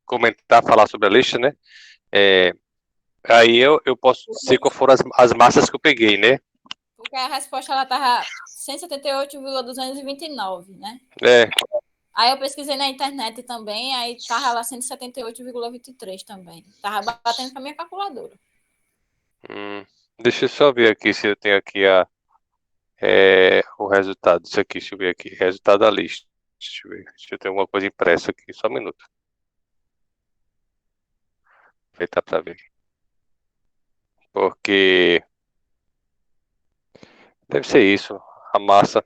comentar, falar sobre a lista, né? Aí eu posso dizer qual foram as massas que eu peguei, né? Porque a resposta ela tava 178,229, né? É, Aí eu pesquisei na internet também, aí tava lá 178,23 também. Tava batendo com a minha calculadora. deixa eu só ver aqui se eu tenho aqui o resultado disso aqui. Deixa eu ver aqui. Resultado da lista. Deixa eu ver. Deixa eu ter alguma coisa impressa aqui. Só um minuto. Aproveitar pra ver. Porque deve ser isso. A massa.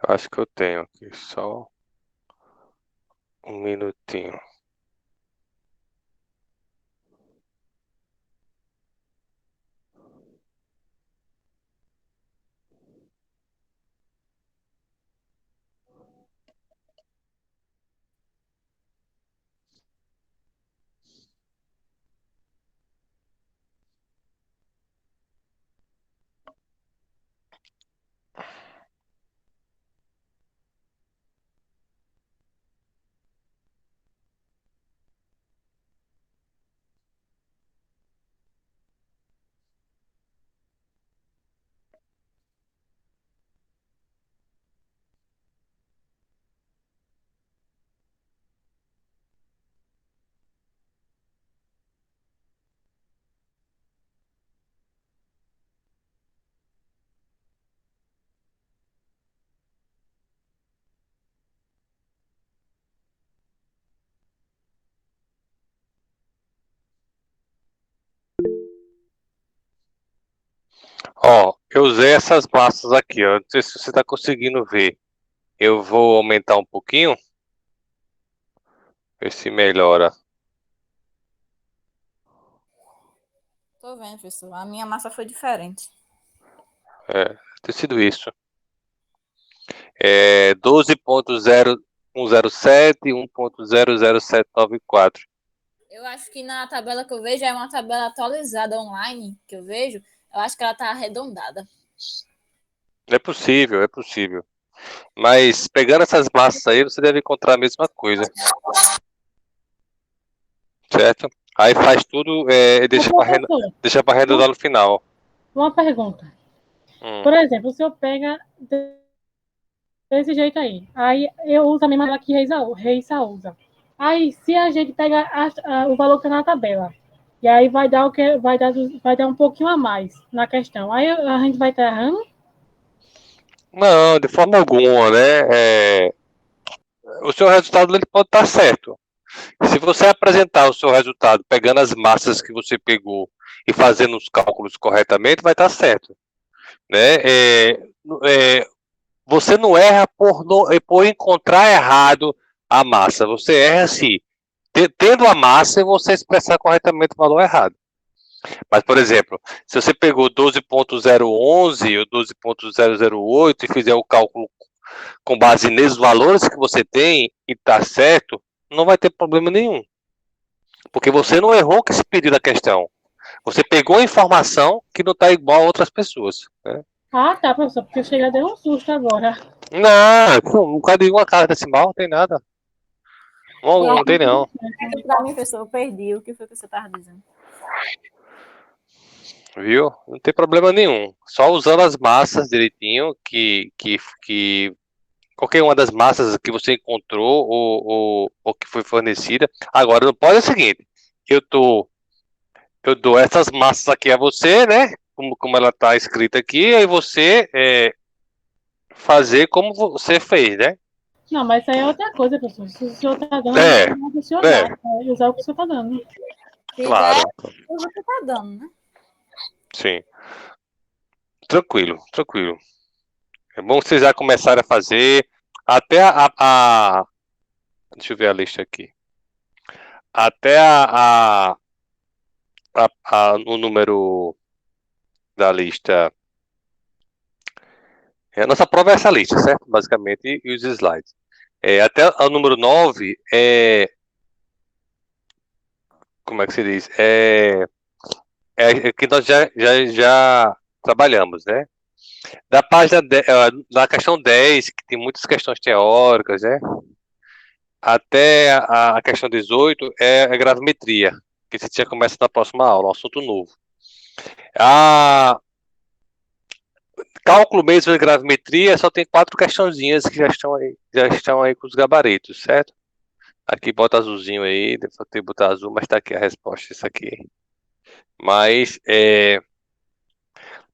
Eu acho que eu tenho aqui. Só um minutinho. Ó, eu usei essas massas aqui, ó. Não sei se você está conseguindo ver. Eu vou aumentar um pouquinho. Ver se melhora. Tô vendo, professor. A minha massa foi diferente. Ter sido isso. 12.0107 e 1.000794. Eu acho que na tabela que eu vejo é uma tabela atualizada online que eu vejo. Eu acho que ela tá arredondada. É possível, é possível. Mas pegando essas massas aí, você deve encontrar a mesma coisa. Certo? Aí faz tudo e Professor, deixa para arredondar no final. uma pergunta. Por exemplo, se eu pega desse jeito aí eu uso a mesma tabela que Reisa usa. Aí, se a gente pega o valor que tá na tabela, e aí vai dar o que vai dar um pouquinho a mais na questão. Aí a gente vai estar errando? Não, de forma alguma, né? O seu resultado ele pode estar certo. Se você apresentar o seu resultado pegando as massas que você pegou e fazendo os cálculos corretamente, vai estar certo, né? Você não erra por encontrar errado a massa. Você erra se tendo a massa e você expressar corretamente o valor errado. Mas, por exemplo, se você pegou 12.011 ou 12.008 e fizer o cálculo com base nesses valores que você tem e está certo, não vai ter problema nenhum. Porque você não errou que se pediu da questão. Você pegou a informação que não está igual a outras pessoas. Né? Ah, tá, professor, porque chega deu um susto agora. Não cai de uma casa decimal, não tem nada. Não tem não. Pra mim, professor, eu perdi. O que foi que você tava dizendo? Viu? Não tem problema nenhum. Só usando as massas direitinho, que qualquer uma das massas que você encontrou ou que foi fornecida. Agora, não pode é o seguinte: eu, tô, eu dou essas massas aqui a você, né? Como ela está escrita aqui, aí você fazer como você fez, né? Não, mas isso aí é outra coisa, professor. Se o senhor tá dando, É, não adicionar. Usar o que o senhor tá dando. claro. Você tá dando, né? Sim. Tranquilo, tranquilo. É bom que vocês já começaram a fazer. Até deixa eu ver a lista aqui. Até o número da lista. A nossa prova é essa lista, certo? Basicamente, e os slides. Até o número 9, como é que se diz? É que nós já trabalhamos, né? Da página da questão 10, que tem muitas questões teóricas, né? Até a questão 18 é gravimetria, que você já começa na próxima aula, um assunto novo. A cálculo mesmo de gravimetria só tem 4 questãozinhas que já estão aí com os gabaritos, certo? Aqui bota azulzinho aí, deve ter que botar azul, mas tá aqui a resposta, isso aqui. Mas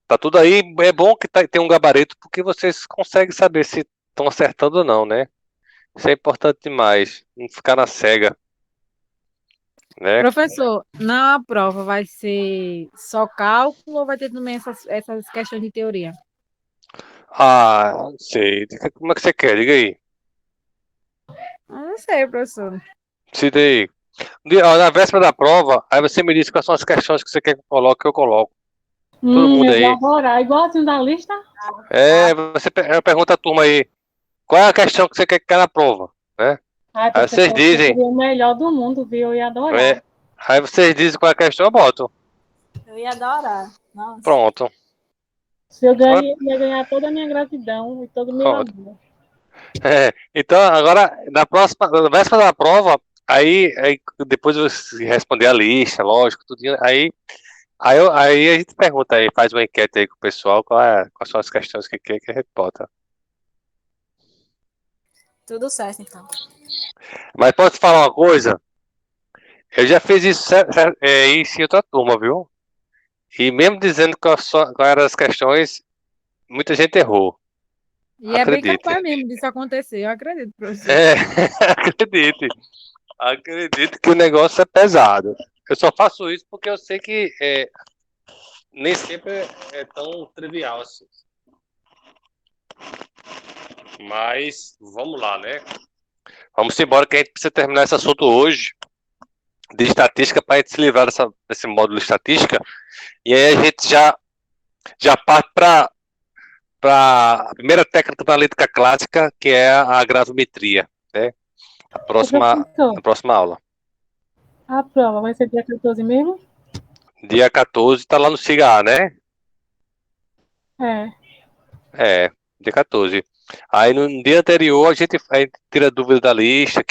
tá tudo aí, é bom que tem um gabarito, porque vocês conseguem saber se estão acertando ou não, né? Isso é importante demais, não ficar na cega, né? Professor, na prova vai ser só cálculo ou vai ter também essas questões de teoria? Ah, não sei. Como é que você quer? Diga aí. Não sei, professor. Cita aí. Na véspera da prova, aí você me diz quais são as questões que você quer que eu coloque, que eu coloco. Todo mundo Eu vou aí. adorar. Igualzinho da lista? Eu pergunto à turma aí, qual é a questão que você quer que caia na prova, né? Ai, Aí vocês professor, você dizem, seria o melhor do mundo, viu? Eu ia adorar. aí vocês dizem qual é a questão, eu boto. Eu ia adorar. Nossa. Pronto. Se eu ia ganhar toda a minha gratidão e todo o meu Ótimo. amor. Então, agora, na véspera da prova, aí depois você responder a lista, lógico, tudo, aí a gente pergunta aí, faz uma enquete aí com o pessoal, quais são as questões que quer que a gente bota. Tudo certo, então. Mas posso falar uma coisa? Eu já fiz isso em outra turma, viu? E mesmo dizendo qual eram as questões, muita gente errou. E é bem Acredite. capaz mesmo disso acontecer, eu acredito, professor. Acredite. Acredite que o negócio é pesado. Eu só faço isso porque eu sei que nem sempre é tão trivial assim. Mas vamos lá, né? Vamos embora que a gente precisa terminar esse assunto hoje de estatística para a gente se livrar desse módulo de estatística. E aí a gente já parte para a primeira técnica analítica clássica, que é a gravimetria, né? Na próxima aula. A prova vai ser dia 14 mesmo? Dia 14 está lá no SIGA, né? Dia 14. Aí no dia anterior a gente tira dúvida da lista,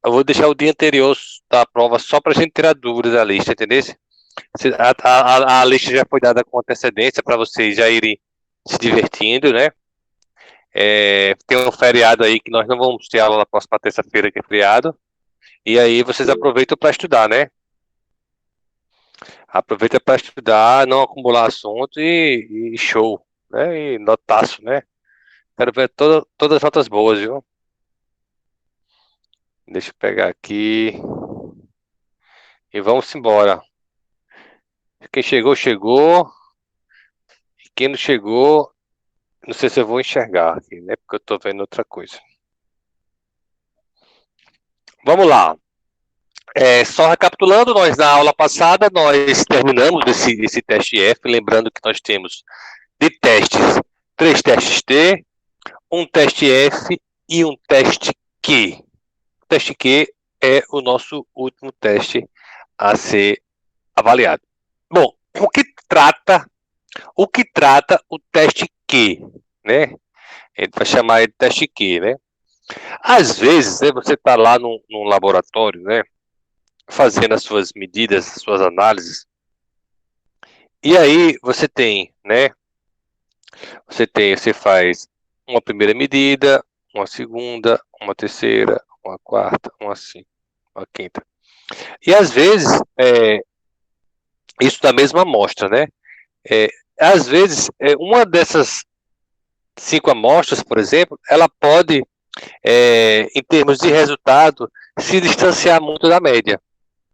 eu vou deixar o dia anterior da prova só para a gente tirar dúvidas da lista, entendeu? A lista já foi dada com antecedência para vocês já irem se divertindo, né? Tem um feriado aí que nós não vamos ter aula na próxima terça-feira, que é feriado. E aí vocês aproveitam para estudar, né? Aproveita para estudar, não acumular assunto e show, né? E notaço, né? Quero ver todas as notas boas, viu? Deixa eu pegar aqui. E vamos embora. Quem chegou, chegou. E quem não chegou, não sei se eu vou enxergar aqui, né? Porque eu tô vendo outra coisa. Vamos lá. Só recapitulando, nós na aula passada, nós terminamos esse teste F, lembrando que nós temos de testes, 3 testes T, um teste F e um teste Q. O teste Q é o nosso último teste a ser avaliado. Bom, o que trata o teste Q, né? A gente vai chamar ele de teste Q, né? Às vezes, né, você está lá num laboratório, né? Fazendo as suas medidas, as suas análises. E aí você tem, né? Você faz uma primeira medida, uma segunda, uma terceira, uma quarta, uma quinta. E às vezes, isso da mesma amostra, né? Às vezes, uma dessas 5 amostras, por exemplo, ela pode, em termos de resultado, se distanciar muito da média.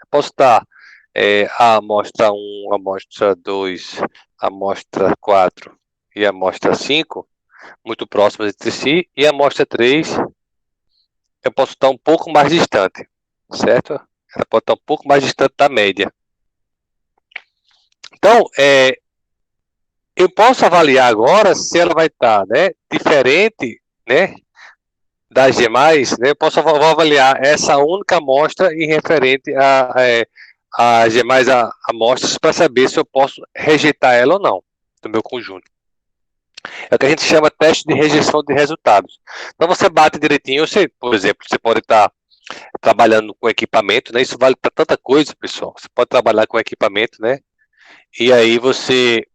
Eu posso estar a amostra 1, a amostra 2, a amostra 4 e a amostra 5 muito próximas entre si, e a amostra 3 eu posso estar um pouco mais distante, certo? Ela pode estar um pouco mais distante da média. Então, eu posso avaliar agora se ela vai estar, né, diferente, né, das demais, né, vou avaliar essa única amostra em referente às demais amostras para saber se eu posso rejeitar ela ou não do meu conjunto. É o que a gente chama teste de rejeição de resultados. Então você bate direitinho, por exemplo, você pode estar trabalhando com equipamento, né? Isso vale para tanta coisa, pessoal. Você pode trabalhar com equipamento, né? E aí você,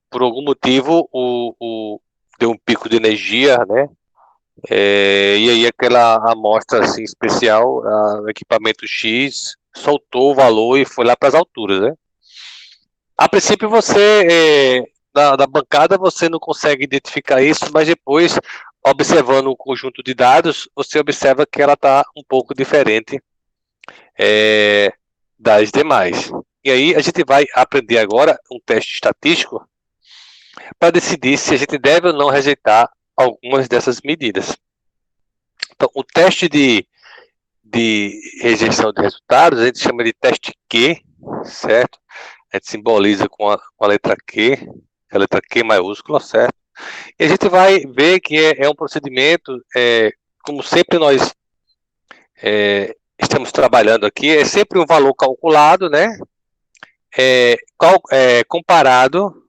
por algum motivo, deu um pico de energia, né? E aí aquela amostra assim especial, o equipamento X soltou o valor e foi lá para as alturas, né? A princípio você da bancada você não consegue identificar isso, mas depois observando o conjunto de dados você observa que ela está um pouco diferente das demais. E aí a gente vai aprender agora um teste estatístico para decidir se a gente deve ou não rejeitar algumas dessas medidas. Então, o teste de rejeição de resultados, a gente chama de teste Q, certo? A gente simboliza com a letra Q, a letra Q maiúscula, certo? E a gente vai ver que é um procedimento, como sempre nós estamos trabalhando aqui, é sempre um valor calculado, né? Comparado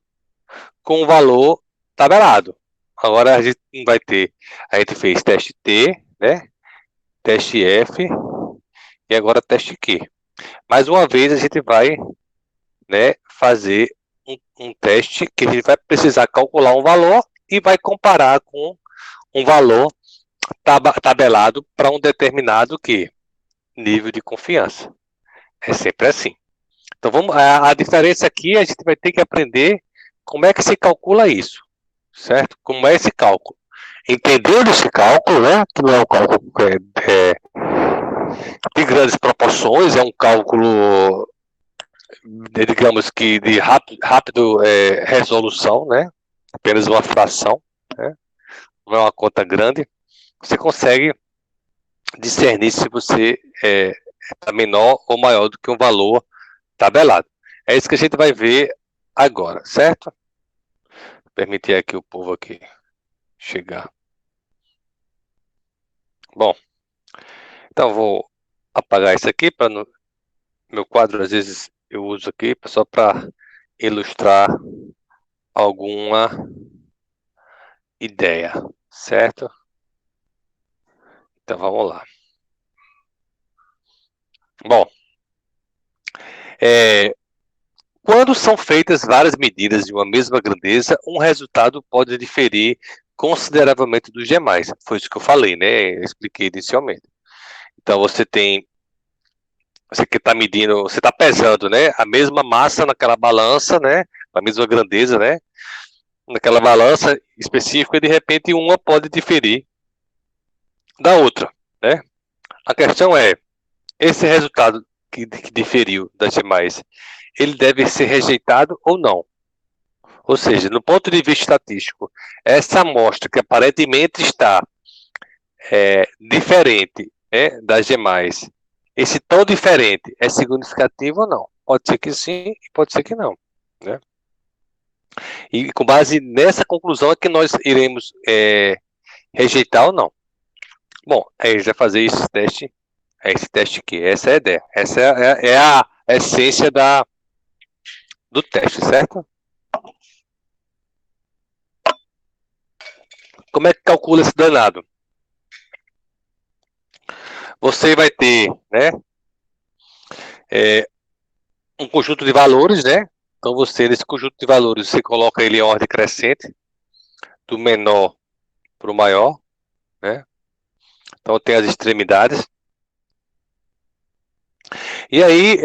com o valor tabelado. Agora a gente vai ter, a gente fez teste T, né? Teste F e agora teste Q. Mais uma vez a gente vai, né, fazer um teste que a gente vai precisar calcular um valor e vai comparar com um valor tabelado para um determinado nível de confiança. É sempre assim. Então a diferença aqui a gente vai ter que aprender como é que se calcula isso, certo? Como é esse cálculo. Entendendo esse cálculo, né, que não é um cálculo de grandes proporções, é um cálculo, digamos que de rápido resolução, né? Apenas uma fração, né? Não é uma conta grande. Você consegue discernir se você está menor ou maior do que um valor tabelado. É isso que a gente vai ver agora, certo? Vou permitir aqui o povo aqui chegar. Bom, então vou apagar isso aqui para meu quadro, às vezes eu uso aqui só para ilustrar alguma ideia, certo? Então vamos lá. Bom, quando são feitas várias medidas de uma mesma grandeza, um resultado pode diferir consideravelmente dos demais. Foi isso que eu falei, né? Eu expliquei inicialmente. Então você que está medindo, você está pesando, né? A mesma massa naquela balança, né? A mesma grandeza, né? Naquela balança específica, e de repente uma pode diferir da outra, né? A questão é, esse resultado que diferiu das demais, ele deve ser rejeitado ou não? Ou seja, no ponto de vista estatístico, essa amostra que aparentemente está diferente, né, das demais, esse tão diferente é significativo ou não? Pode ser que sim e pode ser que não, né? E com base nessa conclusão é que nós iremos rejeitar ou não. Bom, aí a gente vai fazer esse teste aqui. Essa é a ideia. Essa é a essência do teste, certo? Como é que calcula esse danado? Você vai ter, né, um conjunto de valores, né? Então nesse conjunto de valores, você coloca ele em ordem crescente, do menor para o maior, né? Então tem as extremidades. E aí,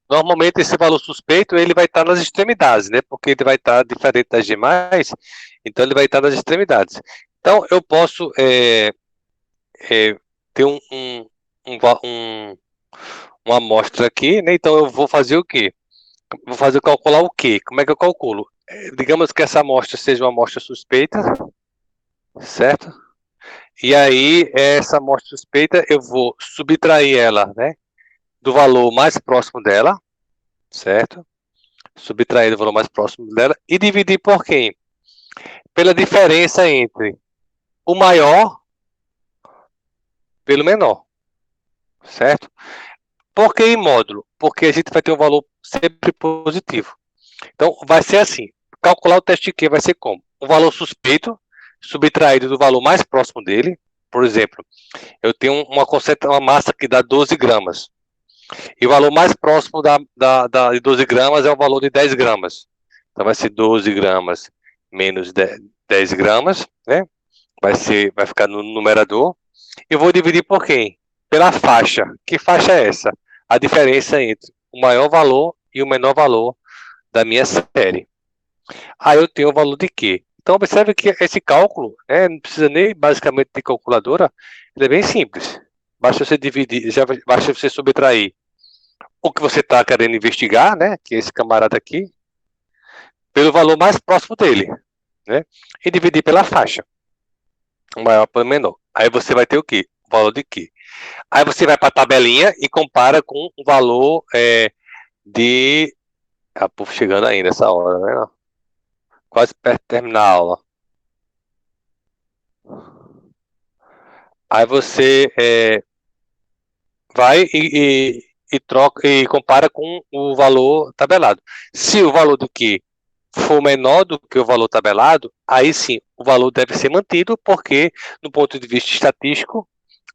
normalmente esse valor suspeito, ele vai estar nas extremidades, né? Porque ele vai estar diferente das demais, então ele vai estar nas extremidades. Então eu posso ter uma amostra aqui, né? Então eu vou fazer o quê? Vou calcular o quê? Como é que eu calculo? Digamos que essa amostra seja uma amostra suspeita, certo? E aí, essa amostra suspeita, eu vou subtrair ela, né, do valor mais próximo dela, certo? Subtrair do valor mais próximo dela e dividir por quem? Pela diferença entre o maior pelo menor, certo? Por que em módulo? Porque a gente vai ter um valor sempre positivo. Então, vai ser assim, calcular o teste Q vai ser como? Um valor suspeito, subtraído do valor mais próximo dele. Por exemplo, eu tenho uma massa que dá 12 gramas. E o valor mais próximo de 12 gramas é o valor de 10 gramas. Então, vai ser 12 gramas menos 10 gramas, né? Vai ficar no numerador. Eu vou dividir por quem? Pela faixa. Que faixa é essa? A diferença entre o maior valor e o menor valor da minha série. Aí eu tenho o valor de Q. Então, observe que esse cálculo, não precisa nem basicamente de calculadora, ele é bem simples. Basta você dividir, basta você subtrair o que você está querendo investigar, né, que é esse camarada aqui, pelo valor mais próximo dele, né, e dividir pela faixa, o maior para o menor. Aí você vai ter o quê? O valor de Q. Aí você vai para a tabelinha e compara com o valor de... Ah, povo chegando ainda essa hora, né? Quase perto de terminar a aula. Aí você vai e troca e compara com o valor tabelado. Se o valor do Q for menor do que o valor tabelado, aí sim, o valor deve ser mantido, porque, do ponto de vista estatístico,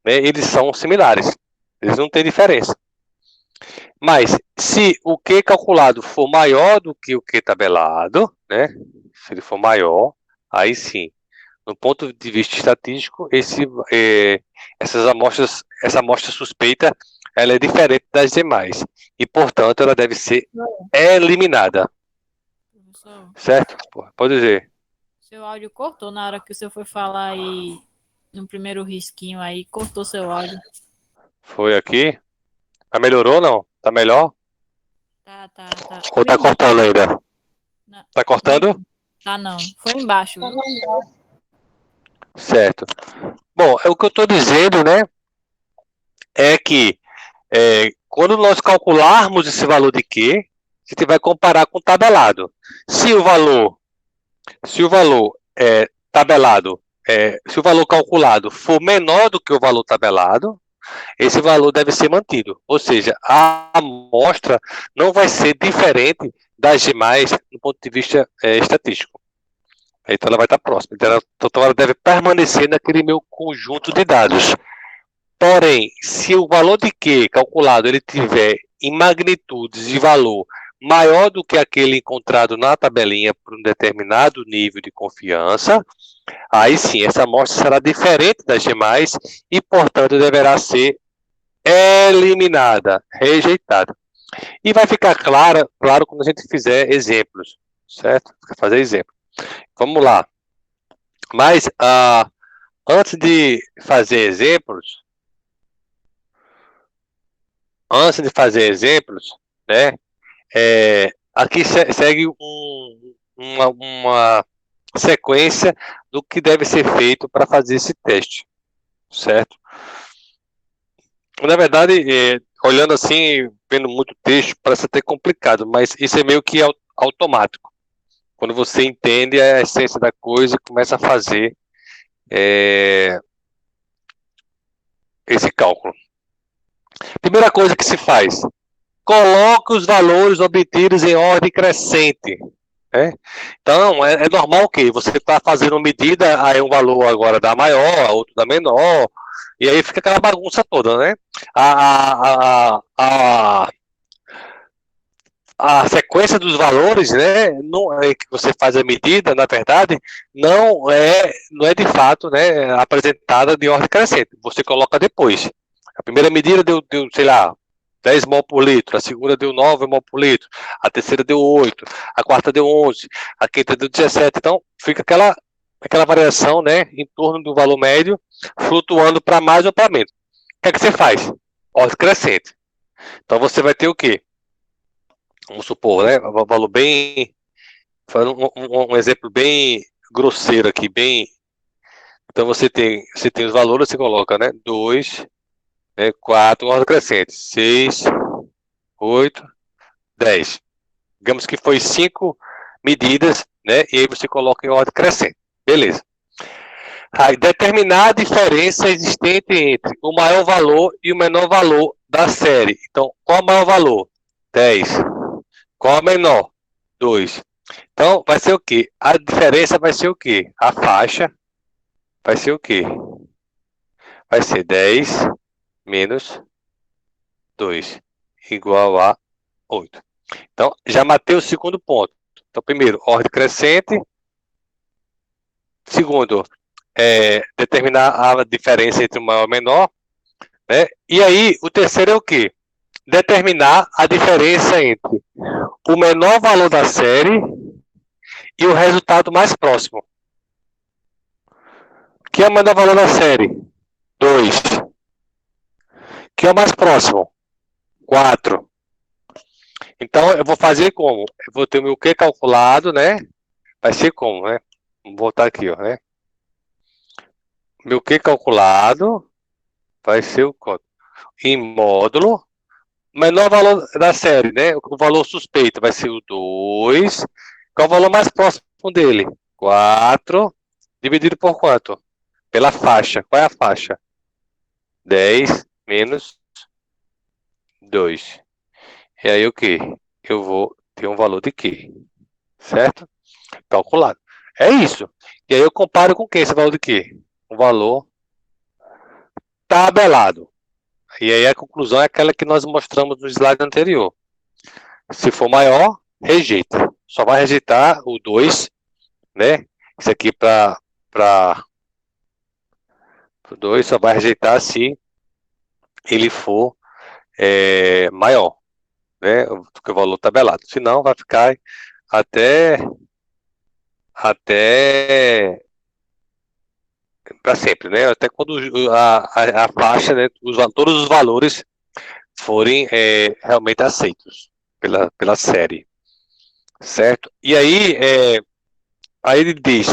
né, eles são similares. Eles não têm diferença. Mas, se o Q calculado for maior do que o Q tabelado, né, se ele for maior, aí sim, no ponto de vista estatístico, essa amostra suspeita, ela é diferente das demais. E, portanto, ela deve ser eliminada. Professor, Certo? Pode dizer. seu áudio cortou na hora que o senhor foi falar aí, no primeiro risquinho aí, cortou seu áudio. Foi aqui. Mas melhorou ou não? Tá melhor? Tá. Ou tá cortando ainda? Não. Tá cortando? Tá não, foi embaixo, viu? Certo. Bom, o que eu estou dizendo, né, é que quando nós calcularmos esse valor de Q, a gente vai comparar com o tabelado. Se o valor tabelado, se o valor calculado for menor do que o valor tabelado, esse valor deve ser mantido. Ou seja, a amostra não vai ser diferente das demais do ponto de vista estatístico. Então ela vai estar próxima. Então ela deve permanecer naquele meu conjunto de dados. Porém, se o valor de Q calculado ele tiver em magnitudes de valor maior do que aquele encontrado na tabelinha por um determinado nível de confiança, aí sim, essa amostra será diferente das demais e, portanto, deverá ser eliminada, rejeitada. E vai ficar claro quando a gente fizer exemplos, certo? Fazer exemplo. Vamos lá. Mas, antes de fazer exemplos, né? Aqui segue uma sequência do que deve ser feito para fazer esse teste, certo? Na verdade, olhando assim, vendo muito texto, parece até complicado, mas isso é meio que automático. Quando você entende a essência da coisa e começa a fazer esse cálculo. Primeira coisa que se faz, coloque os valores obtidos em ordem crescente. Então, é normal que você está fazendo uma medida, aí um valor agora dá maior, outro dá menor, e aí fica aquela bagunça toda, né? A sequência dos valores, né, não é que você faz a medida, na verdade, não é de fato, né, apresentada de ordem crescente. Você coloca depois. A primeira medida deu sei lá, 10 mol por litro, a segunda deu 9 mol por litro, a terceira deu 8, a quarta deu 11, a quinta deu 17. Então, fica aquela variação, né, em torno do valor médio, flutuando para mais ou para menos. O que é que você faz? Ordem crescente. Então, você vai ter o quê? Vamos supor, né, um valor bem... um exemplo bem grosseiro aqui, bem... Então, você tem os valores, você coloca, né, 2... 4, ordem crescente, 6, 8, 10. Digamos que foi 5 medidas, né? E aí você coloca em ordem crescente. Beleza. Aí, determinar a diferença existente entre o maior valor e o menor valor da série. Então, qual é o maior valor? 10. Qual é o menor? 2. Então, vai ser o quê? A diferença vai ser o quê? A faixa vai ser o quê? Vai ser 10 menos 2, igual a 8. Então, já matei o segundo ponto. Então, primeiro, ordem crescente. Segundo, determinar a diferença entre o maior e o menor. Né? E aí, o terceiro é o quê? Determinar a diferença entre o menor valor da série e o resultado mais próximo. Que é o menor valor da série? 2. Que é o mais próximo? 4. Então, eu vou fazer como? Eu vou ter o meu Q calculado, né? Vai ser como, né? Vamos voltar aqui, ó, né? Meu Q calculado vai ser o quanto? Em módulo. Menor valor da série, né? O valor suspeito vai ser o 2. Qual é o valor mais próximo dele? 4. Dividido por quanto? Pela faixa. Qual é a faixa? 10 menos 2. E aí o que? Eu vou ter um valor de quê? Certo? Calculado. É isso. E aí eu comparo com o que esse valor de quê? Um valor tabelado. E aí a conclusão é aquela que nós mostramos no slide anterior. Se for maior, rejeita. Só vai rejeitar o 2, né? Isso aqui para o 2 só vai rejeitar se ele for maior, né? Do que o valor tabelado. Senão vai ficar até para sempre, né? Até quando a faixa, né? Todos os valores forem realmente aceitos pela série, certo? E aí, aí ele diz,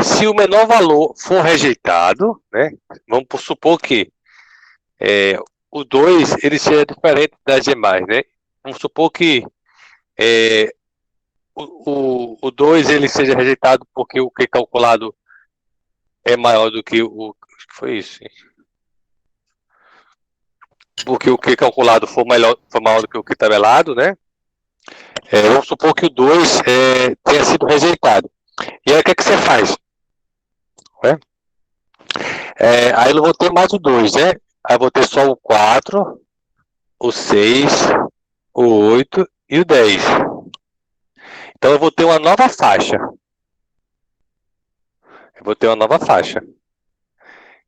se o menor valor for rejeitado, né? Vamos supor que o 2 ele seja diferente das demais, né? Vamos supor que o 2 ele seja rejeitado porque o Q calculado é maior do que o... Acho que foi isso. Porque o Q calculado for maior do que o Q tabelado, né? Vamos supor que o 2 tenha sido rejeitado. E aí o que é que você faz? Aí eu vou ter mais o 2, né? Aí eu vou ter só o 4, o 6, o 8 e o 10. Então eu vou ter uma nova faixa.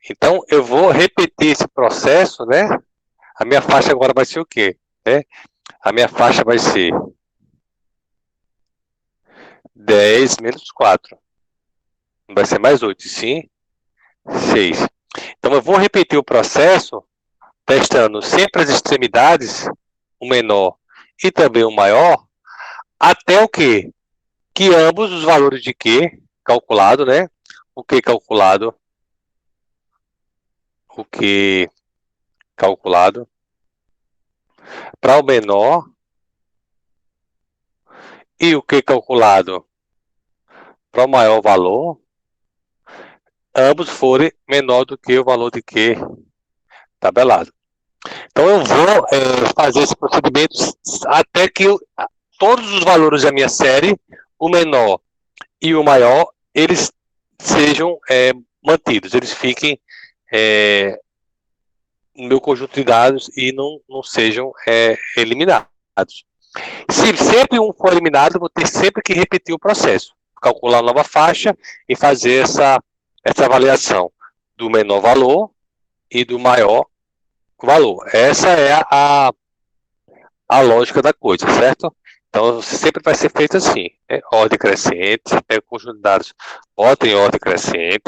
Então eu vou repetir esse processo, né? A minha faixa agora vai ser o quê? A minha faixa vai ser 10 menos 4. Não vai ser mais 8, sim 6. Então eu vou repetir o processo testando sempre as extremidades, o menor e também o maior, até o quê? Que ambos os valores de Q calculado, né? O Q calculado para o menor e o Q calculado para o maior valor, ambos forem menor do que o valor de Q tabelado. Então eu vou fazer esse procedimento até que todos os valores da minha série, o menor e o maior, eles sejam mantidos, eles fiquem no meu conjunto de dados e não sejam eliminados. Se sempre um for eliminado, eu vou ter sempre que repetir o processo, calcular a nova faixa e fazer essa avaliação do menor valor e do maior valor. Essa é a lógica da coisa, certo? Então, sempre vai ser feito assim, né? Ordem crescente, pega o conjunto de dados, bota em ordem crescente,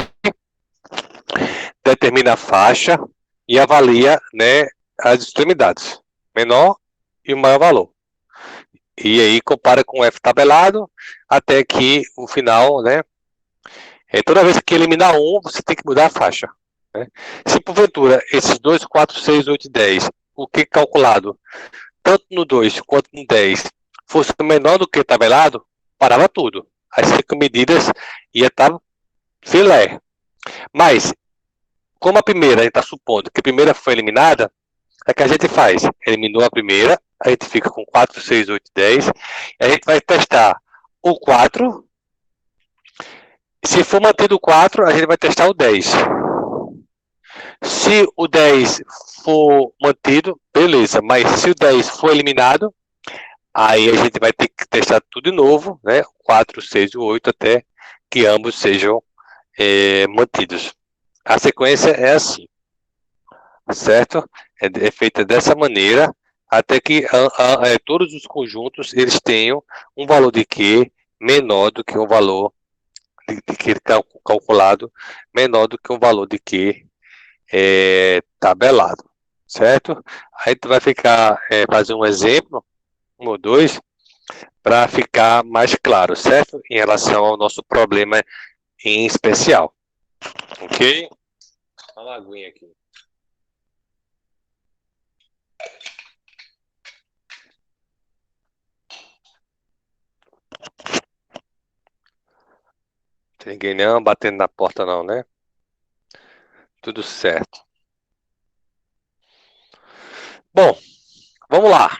determina a faixa e avalia, né, as extremidades, menor e o maior valor. E aí compara com o F tabelado até que o final, né, toda vez que eliminar um, você tem que mudar a faixa. Né? Se porventura esses 2, 4, 6, 8 e 10, o que calculado, tanto no 2 quanto no 10, fosse menor do que tabelado, parava tudo. As 5 medidas ia estar filé. Mas, como a primeira, a gente está supondo que a primeira foi eliminada, o que a gente faz? Eliminou a primeira, a gente fica com 4, 6, 8, 10, e a gente vai testar o 4. Se for mantido o 4, a gente vai testar o 10. Se o 10 for mantido, beleza, mas se o 10 for eliminado, aí a gente vai ter que testar tudo de novo, né? 4, 6 e 8, até que ambos sejam mantidos. A sequência é assim, certo? É feita dessa maneira, até que todos os conjuntos eles tenham um valor de Q menor do que um valor de Q calculado, menor do que um valor de Q tabelado, certo? Aí tu vai ficar, fazer um exemplo, um ou dois, para ficar mais claro, certo? Em relação ao nosso problema em especial. Ok? Uma aguinha aqui. Tem ninguém não batendo na porta não, né? Tudo certo. Bom, vamos lá.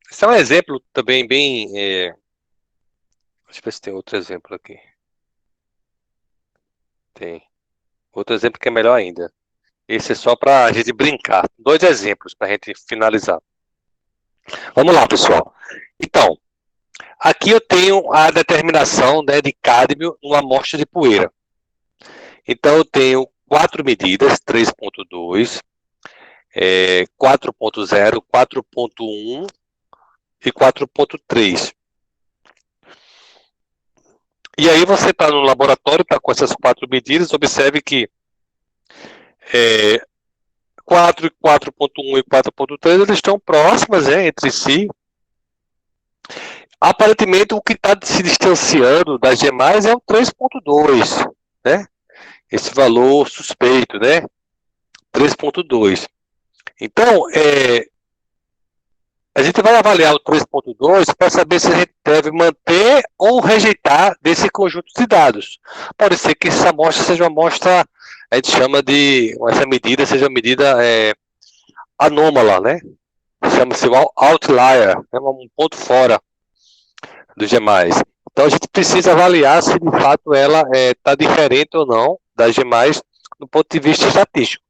Esse é um exemplo também bem... Deixa eu ver se tem outro exemplo aqui. Tem. Outro exemplo que é melhor ainda. Esse é só para a gente brincar. 2 exemplos para a gente finalizar. Vamos lá, pessoal. Então, aqui eu tenho a determinação, né, de cádmio numa amostra de poeira. Então, eu tenho 4 medidas, 3.2, 4.0, 4.1 e 4.3. E aí você está no laboratório, está com essas 4 medidas, observe que 4, 4.1 e 4.3 eles estão próximas, entre si. Aparentemente, o que está se distanciando das demais é o 3.2, né? Esse valor suspeito, né? 3.2. Então, a gente vai avaliar o 3.2 para saber se a gente deve manter ou rejeitar desse conjunto de dados. Pode ser que essa amostra seja uma amostra, a gente chama de, essa medida seja uma medida anômala, né? Chama-se outlier, é um ponto fora dos demais. Então a gente precisa avaliar se de fato ela está diferente ou não das demais do ponto de vista estatístico.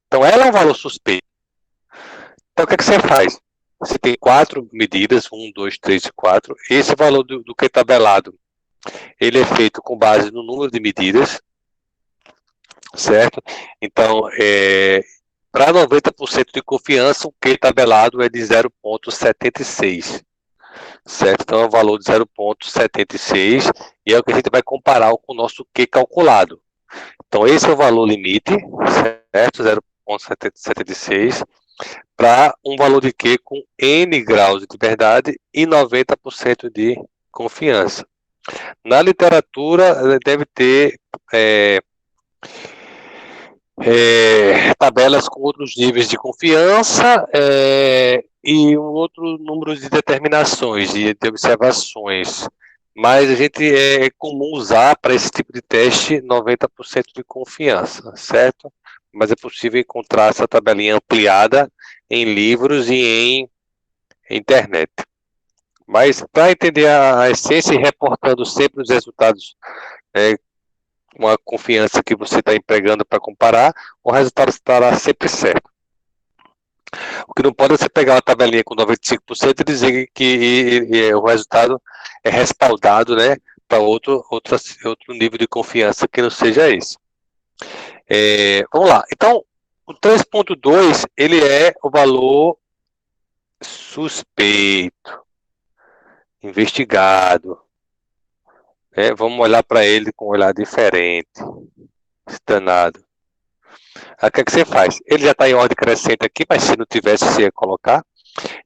Então ela é um valor suspeito. Então o que você faz? Você tem 4 medidas, 1, 2, 3 e 4. Esse valor do Q tabelado, ele é feito com base no número de medidas, certo? Então, para 90% de confiança, o Q tabelado é de 0,76, certo? Então, é um valor de 0,76 e é o que a gente vai comparar com o nosso Q calculado. Então, esse é o valor limite, certo? 0,76 para um valor de Q com N graus de verdade e 90% de confiança. Na literatura, deve ter tabelas com outros níveis de confiança e um outro número de determinações, de observações. Mas a gente é comum usar para esse tipo de teste 90% de confiança, certo? Mas é possível encontrar essa tabelinha ampliada em livros e em internet. Mas para entender a essência e reportando sempre os resultados com a confiança que você está empregando para comparar, o resultado estará sempre certo. O que não pode é você pegar uma tabelinha com 95% e dizer que o resultado é respaldado, né, para outro nível de confiança que não seja esse. Vamos lá. Então, o 3.2, ele é o valor suspeito, investigado. Vamos olhar para ele com um olhar diferente, danado. Aí o que você faz? Ele já está em ordem crescente aqui, mas se não tivesse, você ia colocar.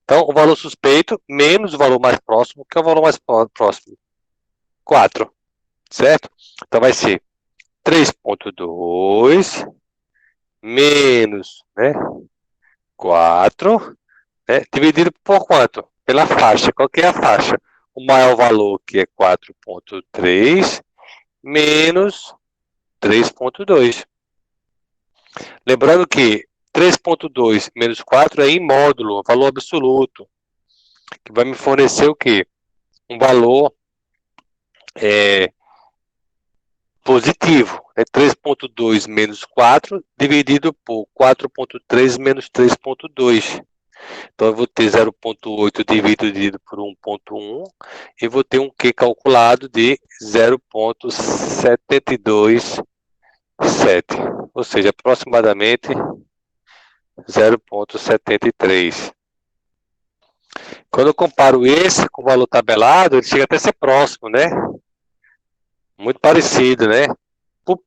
Então, o valor suspeito menos o valor mais próximo, que é o valor mais próximo. 4, certo? Então, vai ser 3.2 menos 4, dividido por quanto? Pela faixa. Qual que é a faixa? O maior valor, que é 4.3, menos 3,2. Lembrando que 3,2 menos 4 é em módulo, valor absoluto, que vai me fornecer o quê? Um valor positivo. É 3,2 menos 4 dividido por 4,3 menos 3,2. Então, eu vou ter 0,8 dividido por 1,1 e vou ter um Q calculado de 0,727, ou seja, aproximadamente 0,73. Quando eu comparo esse com o valor tabelado, ele chega até a ser próximo, né? Muito parecido, né? Por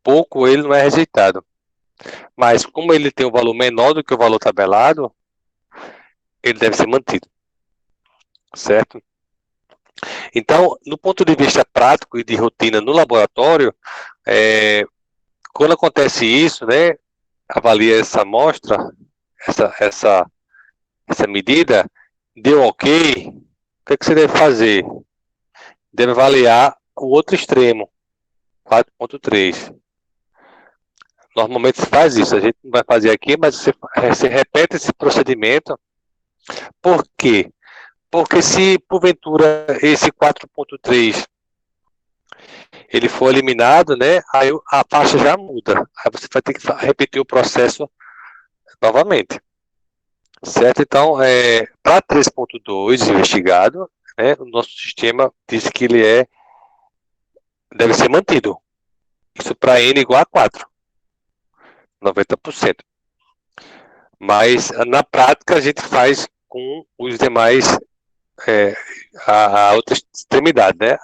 pouco ele não é rejeitado. Mas como ele tem um valor menor do que o valor tabelado, ele deve ser mantido. Certo? Então, no ponto de vista prático e de rotina no laboratório, quando acontece isso, né? Avalia essa amostra, essa medida, deu ok, o que você deve fazer? Deve avaliar o outro extremo, 4,3. Normalmente se faz isso, a gente não vai fazer aqui, mas você repete esse procedimento. Por quê? Porque se porventura esse 4,3 ele for eliminado, né, aí a faixa já muda. Aí você vai ter que repetir o processo novamente. Certo? Então, para 3,2 investigado, né, o nosso sistema diz que ele deve ser mantido. Isso para N igual a 4. 90%. Mas na prática a gente faz com os demais, a outra extremidade, né?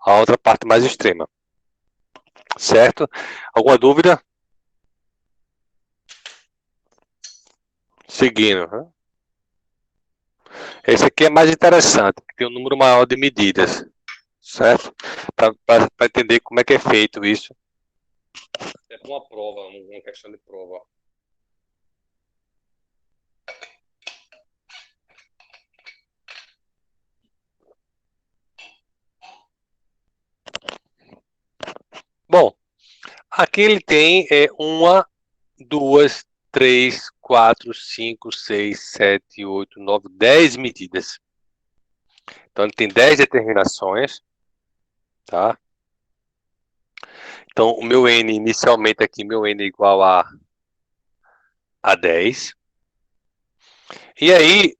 A outra parte mais extrema. Certo? Alguma dúvida? Seguindo. Né? Esse aqui é mais interessante, tem um número maior de medidas. Certo? Para entender como é que é feito isso. É uma prova, uma questão de prova. Bom, aqui ele tem 1, 2, 3, 4, 5, 6, 7, 8, 9, 10 medidas. Então ele tem 10 determinações, tá? Então o meu N inicialmente aqui, meu N é igual a 10. E aí,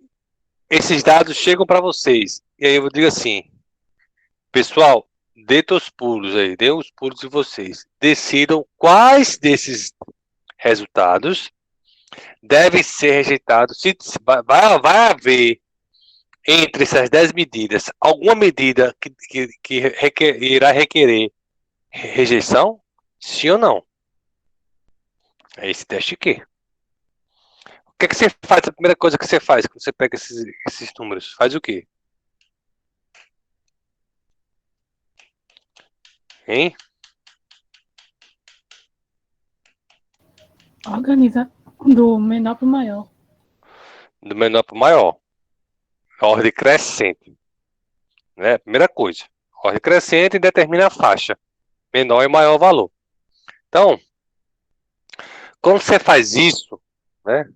esses dados chegam para vocês. E aí eu digo assim, pessoal, dê os pulos aí, dê os pulos de vocês. Decidam quais desses resultados devem ser rejeitados. Se vai haver entre essas 10 medidas alguma medida que irá requerer rejeição? Sim ou não? É esse teste aqui. O que é que você faz? A primeira coisa que você faz quando você pega esses números? Faz o quê? Hein? Organiza do menor para o maior. Do menor para o maior. Ordem crescente. Né? Primeira coisa. Ordem crescente e determina a faixa. Menor e maior valor. Então, quando você faz isso, né?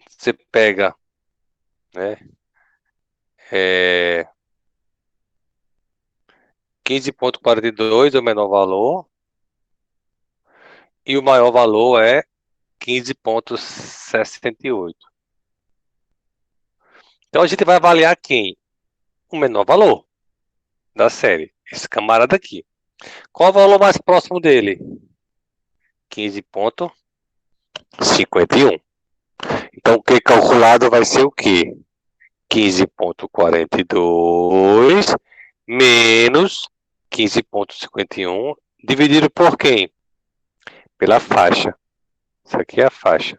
Você pega, né? 15,42 é o menor valor. E o maior valor é 15,68. Então a gente vai avaliar quem? O menor valor da série. Esse camarada aqui. Qual o valor mais próximo dele? 15,51. Então o que calculado vai ser o quê? 15,42 menos 15,51 dividido por quem? Pela faixa. Isso aqui é a faixa.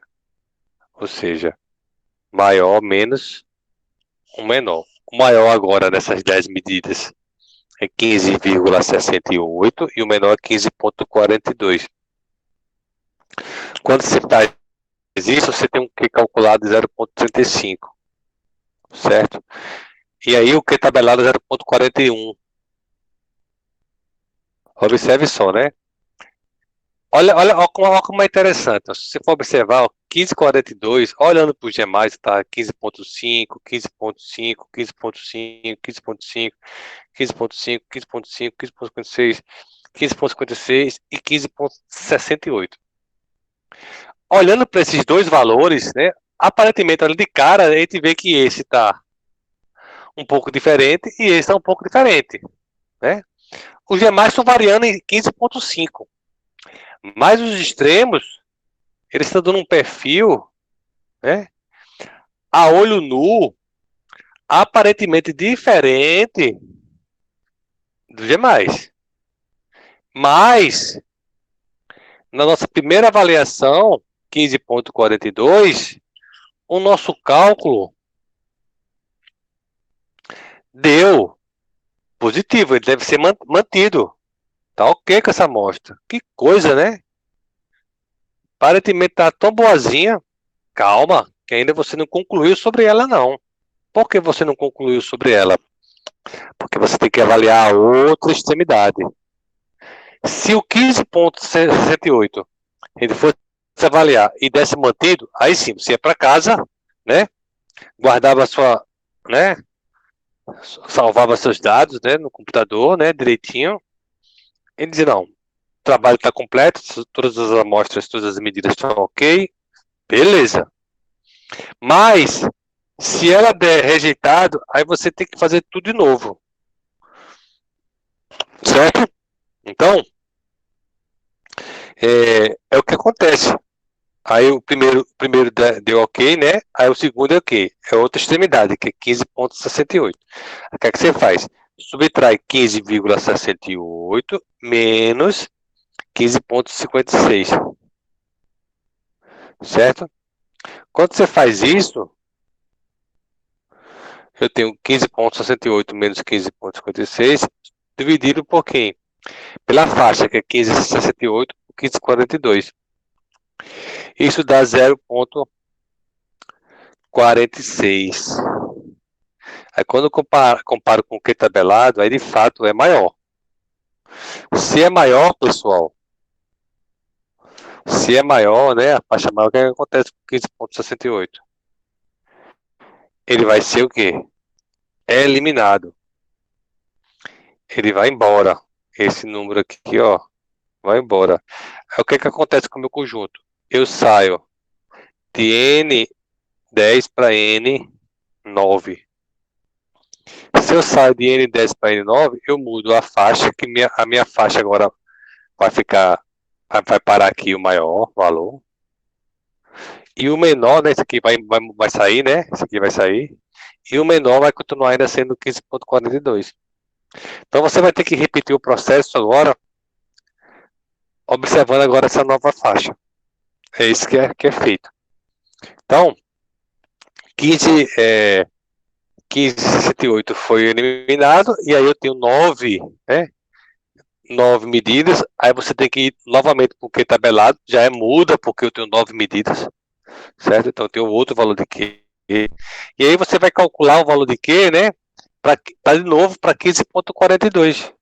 Ou seja, maior menos o menor. O maior agora dessas 10 medidas é 15,68 e o menor é 15,42. Quando você faz isso, você tem um Q calculado de 0,35, certo? E aí o Q tabelado é 0,41. Observe só, né? Olha como é interessante. Se você for observar, ó, 15,42, olhando para os demais, tá 15,5, 15,5, 15,5, 15,5, 15,5, 15,5, 15,56, 15,56 e 15,68. Olhando para esses dois valores, né? Aparentemente, olha de cara, a gente vê que esse está um pouco diferente e esse está um pouco diferente, né? Os demais estão variando em 15,5. Mas os extremos, eles estão dando um perfil, né, a olho nu, aparentemente diferente dos demais. Mas, na nossa primeira avaliação, 15,42, o nosso cálculo deu positivo, ele deve ser mantido. Tá ok com essa amostra. Que coisa, né? Aparentemente tá tão boazinha. Calma, que ainda você não concluiu sobre ela, não. Por que você não concluiu sobre ela? Porque você tem que avaliar a outra extremidade. Se o 15,68 ele fosse avaliar e desse mantido, aí sim, você ia para casa, né? Guardava sua, né? Salvava seus dados, né? No computador, né? Direitinho. Ele dizia, não, o trabalho está completo, todas as amostras, todas as medidas estão ok, beleza. Mas, se ela der rejeitado, aí você tem que fazer tudo de novo. Certo? Então, é o que acontece. Aí o primeiro deu ok, né? Aí o segundo é o quê? É outra extremidade, que é 15,68. O que é que você faz? Subtrai 15,68 menos 15,56. Certo? Quando você faz isso, eu tenho 15,68 menos 15,56 dividido por quem? Pela faixa, que é 15,68 por 15,42. Isso dá 0,46. Aí quando eu comparo com o que é tabelado, aí de fato é maior. Se é maior, pessoal, se é maior, né, a faixa maior, o que acontece com 15,68? Ele vai ser o quê? É eliminado. Ele vai embora. Esse número aqui, ó, vai embora. Aí o que acontece com o meu conjunto? Eu saio de N10 para N9. Se eu saio de N10 para N9, eu mudo a faixa, que a minha faixa agora vai parar aqui o maior valor. E o menor, né? Esse aqui vai sair, né? Esse aqui vai sair. E o menor vai continuar ainda sendo 15,42. Então você vai ter que repetir o processo agora, observando agora essa nova faixa. É isso que é feito. Então, 15,68 foi eliminado, e aí eu tenho 9, né? 9 medidas, aí você tem que ir novamente porque tabelado, já é muda, porque eu tenho 9 medidas, certo? Então eu tenho outro valor de Q. E aí você vai calcular o valor de Q, né? Para de novo para 15,42.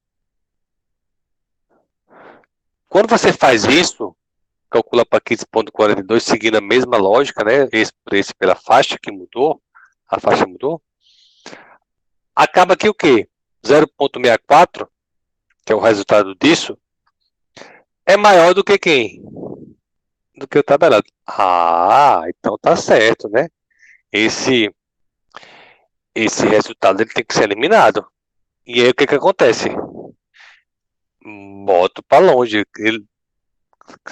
Quando você faz isso, calcula para 15,42, seguindo a mesma lógica, né? Esse pela faixa que mudou, a faixa mudou. Acaba que o quê? 0,64, que é o resultado disso, é maior do que quem? Do que o tabelado. Ah, então tá certo, né? Esse resultado ele tem que ser eliminado. E aí o que acontece? Boto para longe.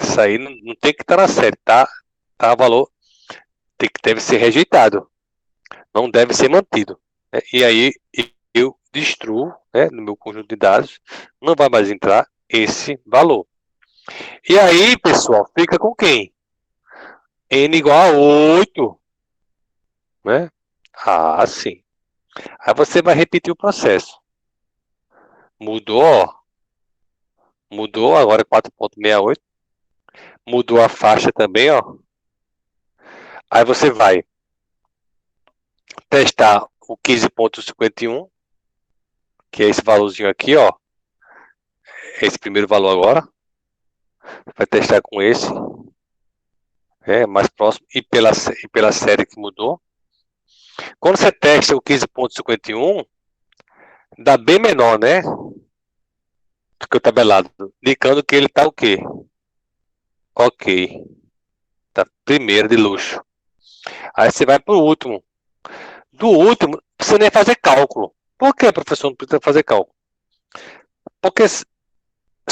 Isso aí não tem que estar na série, tá? Tá valor, deve ser rejeitado. Não deve ser mantido. Né? E aí eu destruo, né, no meu conjunto de dados, não vai mais entrar esse valor. E aí, pessoal, fica com quem? N igual a 8. Né? Ah, sim. Aí você vai repetir o processo. Mudou, mudou, agora é 4,68. Mudou a faixa também, ó. Aí você vai testar o 15,51, que é esse valorzinho aqui, ó. esse primeiro valor agora. Vai testar com esse. Mais próximo. E pela série que mudou. Quando você testa o 15.51, dá bem menor, né? Do que o tabelado. Indicando que ele está o quê? Ok. Tá primeiro de luxo. Aí você vai para o último. Do último, não precisa nem fazer cálculo. Por que, professor, não precisa fazer cálculo? Porque se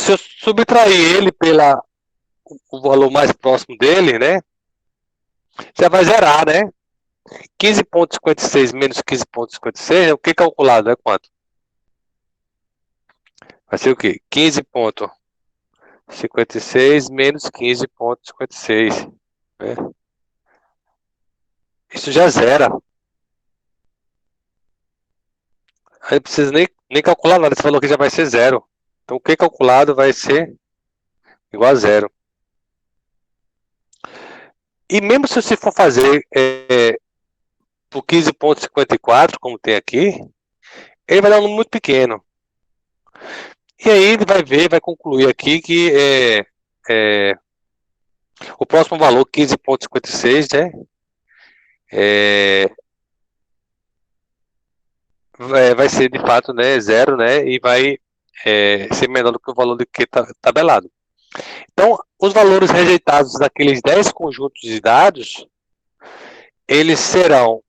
eu subtrair ele pela o valor mais próximo dele, né? Já vai zerar, né? 15.56 menos 15.56, o que calculado é quanto? Vai ser o quê? 15.56 menos 15.56. Né? Isso já zera. Aí não precisa nem calcular nada. Você falou que já vai ser zero. Então o que calculado vai ser igual a zero. E mesmo se você for fazer por 15.54, como tem aqui, ele vai dar um número muito pequeno. E aí ele vai ver, vai concluir aqui que o próximo valor, 15.56, né? Vai ser de fato, né, zero, né? E vai ser menor do que o valor do que está tabelado. Então, os valores rejeitados daqueles 10 conjuntos de dados, eles serão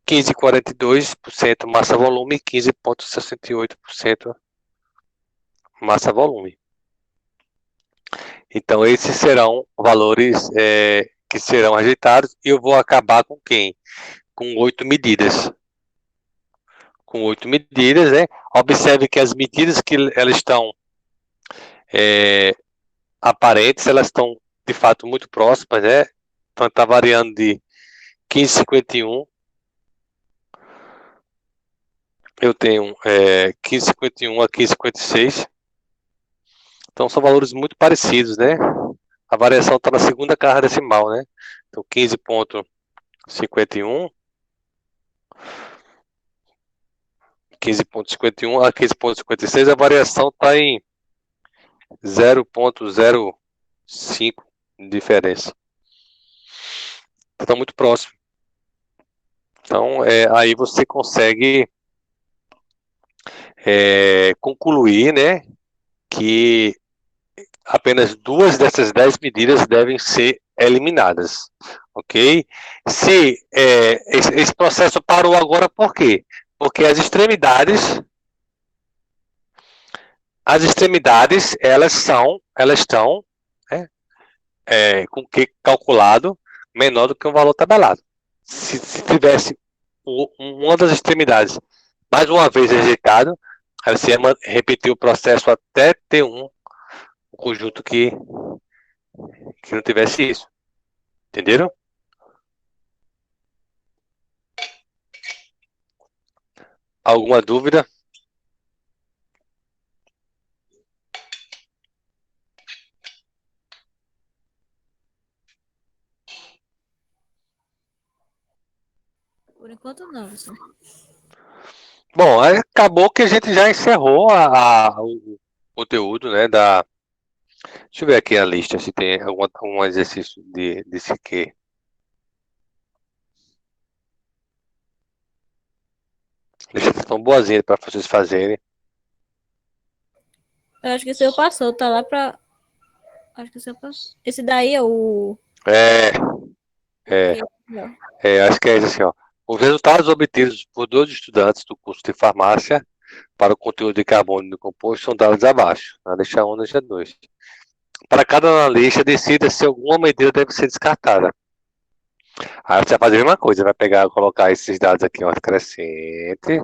15,42% massa-volume e 15,68% massa-volume. Então, esses serão valores que serão rejeitados e eu vou acabar com quem? Com 8 medidas. Com 8 medidas, né? Observe que as medidas que elas estão aparentes, elas estão de fato muito próximas, né? Então, está variando de 15,51. Eu tenho 15,51 a 15,56. Então, são valores muito parecidos, né? A variação está na segunda casa decimal, né? Então, 15,51. 15,51 a 15,56, a variação está em 0,05 de diferença. Está muito próximo. Então, aí você consegue concluir, né, que apenas 2 dessas 10 medidas devem ser eliminadas, ok? Se esse processo parou agora, por quê? Porque as extremidades, elas estão, né, com o que calculado menor do que um valor tabelado. Se tivesse uma das extremidades mais uma vez rejeitado, aí você ia repetir o processo até ter um conjunto que não tivesse isso. Entenderam? Alguma dúvida? Por enquanto não, professor. Bom, acabou que a gente já encerrou o conteúdo, né, deixa eu ver aqui a lista, se tem algum exercício desse aqui. Listas estão boazinhas para vocês fazerem. Eu acho que o seu passou, tá lá pra... Acho que o seu passou. Esse daí é o... Acho que é isso assim, ó. Os resultados obtidos por 2 estudantes do curso de farmácia para o conteúdo de carbono no composto são dados abaixo, na lista 1 e na lista 2. Para cada analista, decida se alguma medida deve ser descartada. Aí você vai fazer a mesma coisa, vai colocar esses dados aqui, ó, crescente, e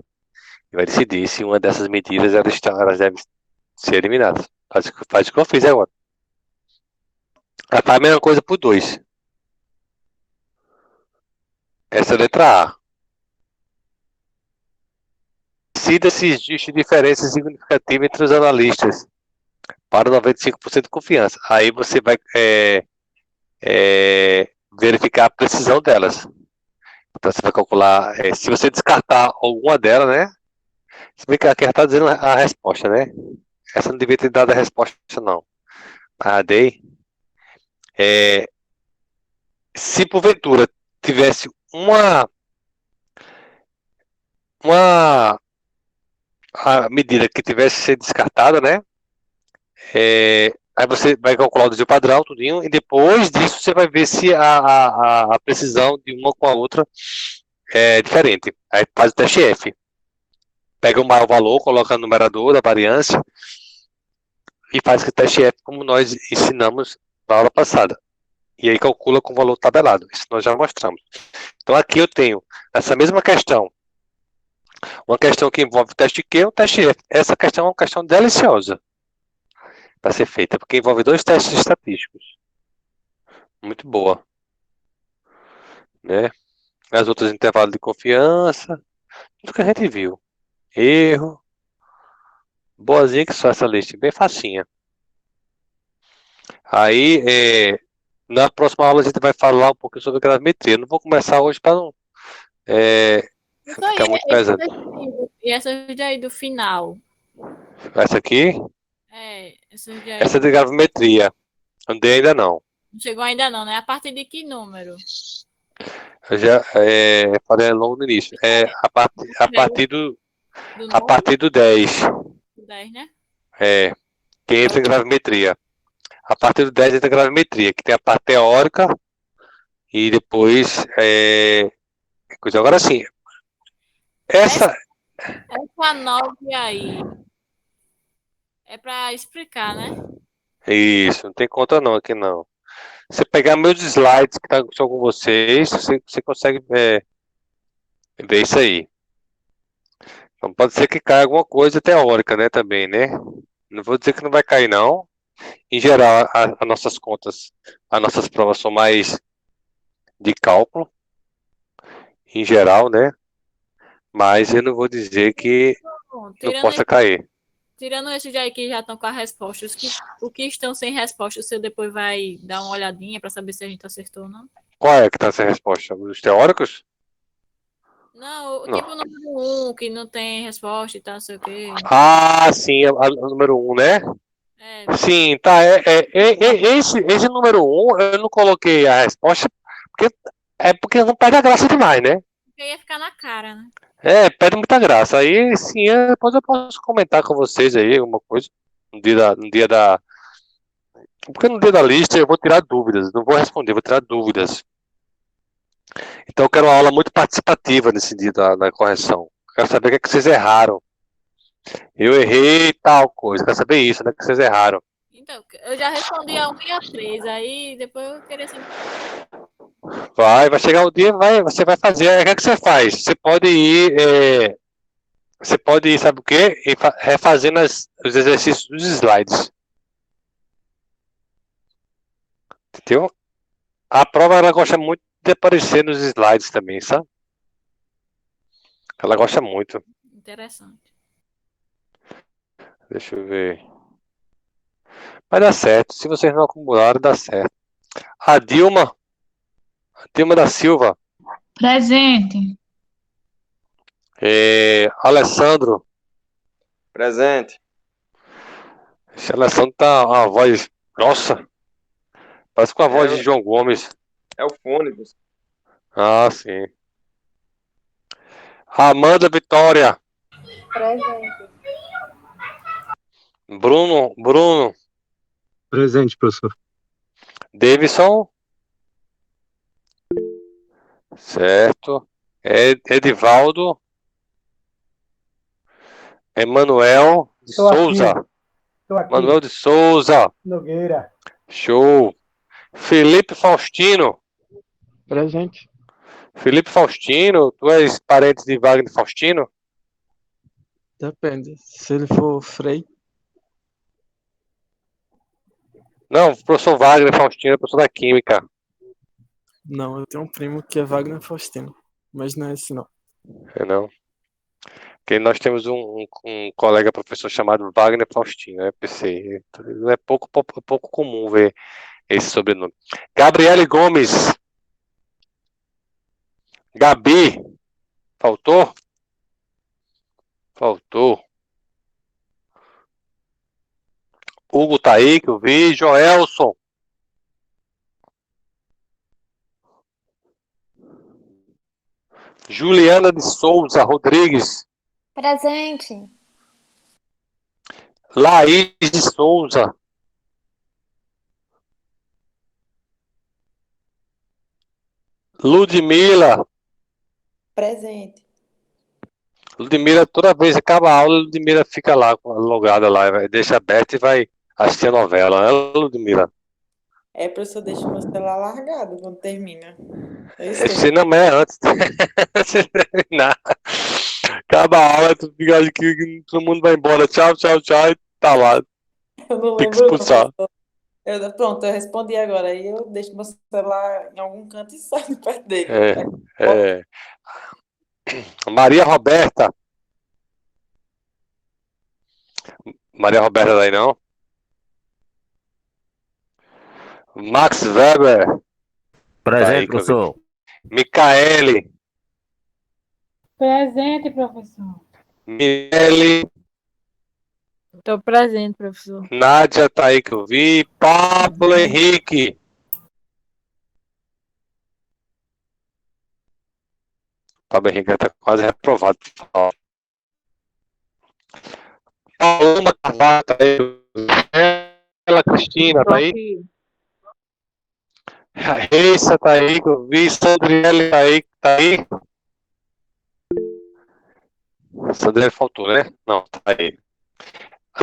vai decidir se uma dessas medidas elas devem ser eliminadas. Faz o que eu fiz agora. Aí faz a mesma coisa por 2. Essa é a letra A. Decida se existe diferença significativa entre os analistas para 95% de confiança. Aí você vai verificar a precisão delas. Então você vai calcular, se você descartar alguma delas, né? Se bem que aqui está dizendo a resposta, né? Essa não devia ter dado a resposta, não. Ah, dei. Se porventura tivesse uma a medida que tivesse sido descartada, né? Aí você vai calcular o desvio padrão, tudinho, e depois disso você vai ver se a precisão de uma com a outra é diferente. Aí faz o teste F. Pega o maior valor, coloca no numerador da variância e faz o teste F como nós ensinamos na aula passada. E aí calcula com o valor tabelado. Isso nós já mostramos. Então aqui eu tenho essa mesma questão. Uma questão que envolve o teste Q e o teste F. Essa questão é uma questão deliciosa para ser feita, porque envolve dois testes estatísticos. Muito boa. Né? As outras intervalos de confiança. Tudo que a gente viu. Erro. Boazinha que só essa lista. Bem facinha. Aí, na próxima aula a gente vai falar um pouquinho sobre gravimetria. Não vou começar hoje para não Isso aí, ficar muito pesado. e essas daí do final? Essa aqui, Essas daí. essa é de gravimetria. Não dei ainda não. Não chegou ainda não, né? A partir de que número? Eu já falei logo no início. A partir do Do a partir do 10. 10, né? Que entra em gravimetria. A partir do 10 entra em gravimetria, que tem a parte teórica e depois coisa. Agora sim, essa Essa 9 aí é para explicar, né? isso, não tem conta não aqui não. Você pegar meus slides que estão com vocês, você consegue ver isso aí. Então pode ser que caia alguma coisa teórica, né, também, né? Não vou dizer que não vai cair, não. Em geral, as nossas contas, as nossas provas são mais de cálculo, em geral, né? Mas eu não vou dizer que Bom, não possa cair. tirando esses aí que já estão com a resposta, o que estão sem resposta, você depois vai dar uma olhadinha para saber se a gente acertou ou não? Qual é que está sem resposta? Os teóricos? Não, Não. tipo o número 1, que não tem resposta e tal, não sei o quê. Ah, sim, a número 1, né? Sim, tá. Esse número 1, eu não coloquei a resposta, porque não perde a graça demais, né? Porque ia ficar na cara, né? Perde muita graça. Aí sim, depois eu posso comentar com vocês aí alguma coisa. No dia da. Porque no dia da lista eu vou tirar dúvidas. Não vou responder, vou tirar dúvidas. Então eu quero uma aula muito participativa nesse dia da correção. Quero saber o que é que vocês erraram. Eu errei tal coisa. Quero saber isso, né? Que vocês erraram. Então, eu já respondi a 1 e a 3, aí depois eu queria saber. Vai chegar o dia, você vai fazer. O que é que você faz? Você pode ir, sabe o quê? Refazendo os exercícios dos slides. Entendeu? A prova, ela gosta muito de aparecer nos slides também, sabe? Ela gosta muito. Interessante. Deixa eu ver. Vai dar certo. Se vocês não acumularam, dá certo. A Dilma da Silva. Presente. Alessandro. Presente. Esse Alessandro tá uma voz grossa. Parece com a voz de João Gomes. É o Fônicos. Ah, sim. Amanda Vitória. Presente. Bruno. Presente, professor. Davidson. Certo. Edivaldo. Emanuel de Souza. Estou aqui. Manuel de Souza. Nogueira. Show. Felipe Faustino. Presente. Felipe Faustino, tu és parente de Wagner Faustino? Depende. Se ele for Frei. Não, o professor Wagner Faustino é professor da Química. Não, eu tenho um primo que é Wagner Faustino. Mas não é esse, não. Não. Porque nós temos um colega professor chamado Wagner Faustino, PC. É pouco comum ver esse sobrenome. Gabriele Gomes. Gabi. Faltou? Faltou. Hugo tá aí, que eu vi. Joelson. Juliana de Souza Rodrigues. Presente. Laís de Souza. Ludmila. Presente. Ludmila, toda vez que acaba a aula, Ludmila fica lá, logada lá, deixa aberto e vai assistir a novela, né, Ludmila? É, professor, deixa o meu celular largado quando termina. Eu Você esqueço. não é antes. Você terminar. Acaba a aula, tu fica ali que todo mundo vai embora. Tchau, tchau, tchau. E tá lá. Eu não Tem que lembro, não, expulsar. professor. Pronto, eu respondi agora. Aí eu deixo meu celular em algum canto e saio de perto dele. É. Maria Roberta. Maria Roberta daí não? Max Weber. Tá aí, Presente, professor. Micaele. Presente, professor. Miele. Estou presente, professor. Nádia tá aí que eu vi. Pablo Henrique. Pablo Henrique tá quase reprovado. Paloma Carvalho tá aí. Ela Cristina tá aí. Reissa tá aí que eu vi. Sandriele tá aí. Tá aí. Sandriele faltou, né? Não, tá aí.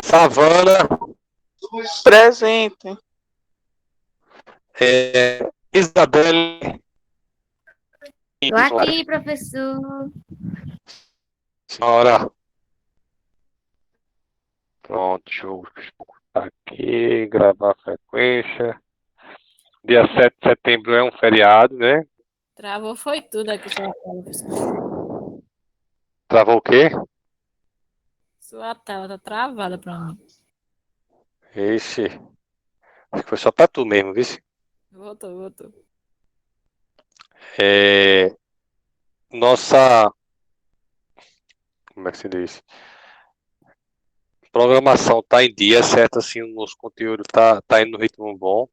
Savana. Presente. Isabelle. Tô aqui, professor. Senhora. Pronto, deixa eu cortar aqui, gravar a frequência. Dia 7 de setembro é um feriado, né? Travou foi tudo aqui, sua tela, professor. Travou o quê? Sua tela tá travada pra mim. Ixi. Acho que foi só pra tu mesmo, viu? Voltou. Nossa. Como é que se diz? Programação tá em dia, certo? Assim, o nosso conteúdo tá indo no ritmo bom.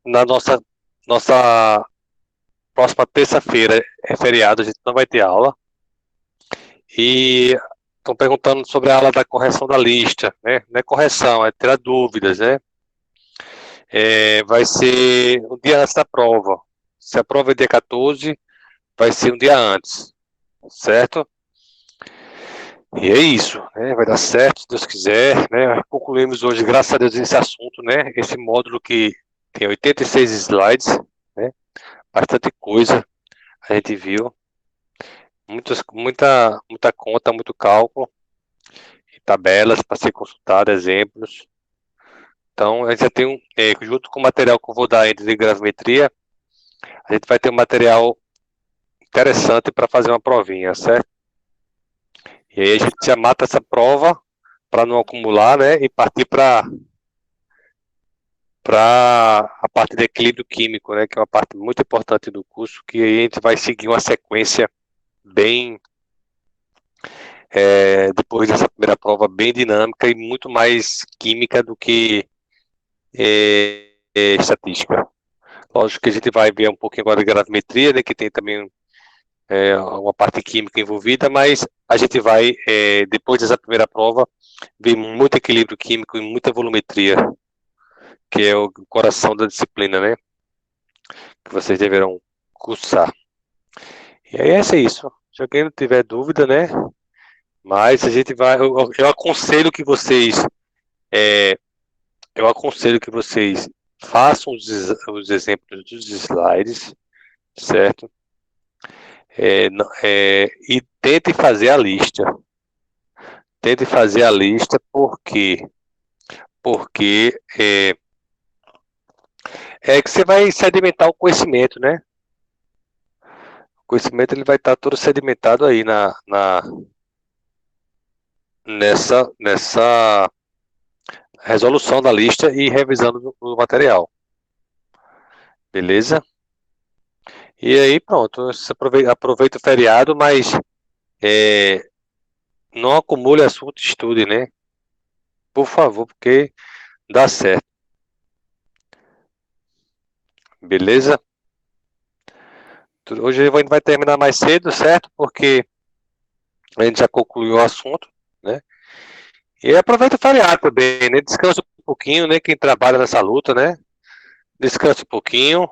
Na nossa próxima terça-feira é feriado, a gente não vai ter aula. E estão perguntando sobre a aula da correção da lista, né? Não é correção, é tirar dúvidas, né? Vai ser um dia antes da prova. Se a prova é dia 14, vai ser um dia antes, certo? E é isso, né? Vai dar certo, se Deus quiser, né? Concluímos hoje, graças a Deus, esse assunto, né? Esse módulo que tem 86 slides, né? Bastante coisa a gente viu. Muita conta, muito cálculo, tabelas para ser consultado, exemplos. Então, a gente já tem junto com o material que eu vou dar aí de gravimetria, a gente vai ter um material interessante para fazer uma provinha, certo? E aí a gente já mata essa prova para não acumular, né? E partir para a parte de equilíbrio químico, né? Que é uma parte muito importante do curso, que aí a gente vai seguir uma sequência bem depois dessa primeira prova bem dinâmica e muito mais química do que estatística. Lógico que a gente vai ver um pouquinho agora de gravimetria, né, que tem também uma parte química envolvida, mas a gente vai, depois dessa primeira prova, ver muito equilíbrio químico e muita volumetria, que é o coração da disciplina, né, que vocês deverão cursar. E aí é isso. Se alguém não tiver dúvida, né, mas a gente vai, eu aconselho que vocês façam os exemplos dos slides, certo? E tente fazer a lista. Tente fazer a lista porque que você vai sedimentar o conhecimento, né? O conhecimento ele vai estar todo sedimentado aí nessa resolução da lista e revisando o material. Beleza? E aí pronto, você aproveita o feriado, mas não acumule assunto, estude, né? por favor, porque dá certo. Beleza? Hoje a gente vai terminar mais cedo, certo? Porque a gente já concluiu o assunto, né? E aproveita o feriado também, né? Descansa um pouquinho, né? Quem trabalha nessa luta, né? Descansa um pouquinho,